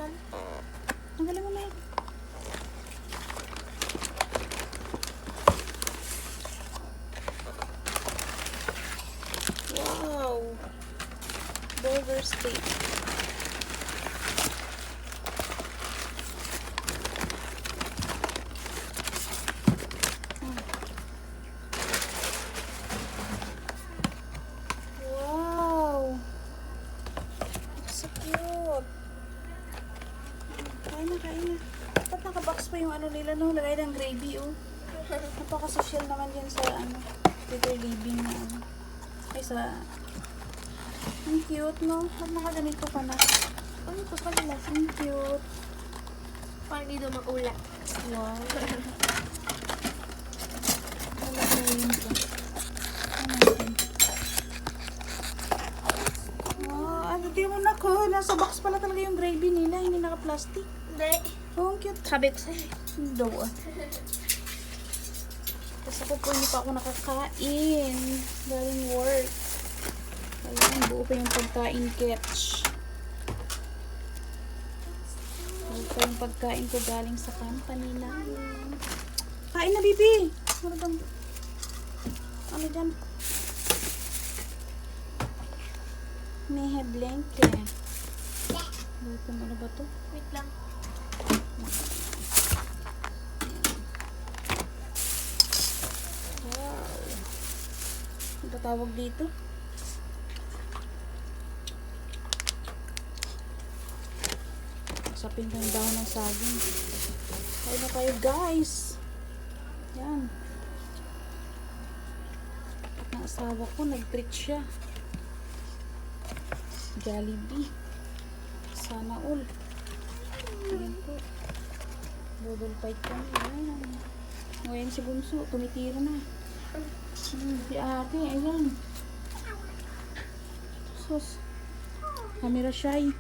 naman. Tanggalin mo na yun. Wow! Burger steak. Wow! So cute. Kain na, kain na. Ba't nakabox pa yung ano nila, no? Lagay ng gravy, oh. Napaka-social naman yan sa, ano, theater living na, ano. Ay, sa... Ang cute, no? Ba't nakaganito ka na? Ano ito kanila? Ang cute. Parang hindi daw mag-ula. Wow. Lalagyan ko. Ano yun? Ano di mo na ko? Nasa box pala talaga yung gravy nila. Hindi naka-plastic. Hindi. Oh, ang cute. Sabi ko sa'yo. Daw ah. Tapos ako po hindi pa ako nakakain. Galing work. Ayan, buo pa yung pagkain catch. Buo pa yung pagkain ko galing sa company na. Kain na, bibi! Ano bang... Ano dyan? May blanket. Ito mo na ba to? Wait lang. Wow. Ano ba tawag dito? Sapin ko yung dahon ng saging. Kain na tayo, guys. Yan. At ang asawa ko, nag-treat siya. Jollibee. Sana all. Ayan po. Double fight kami. Ayan. Ngayon si Bunso, tumitira na. Si ate, ayan. Sus. Camera shy.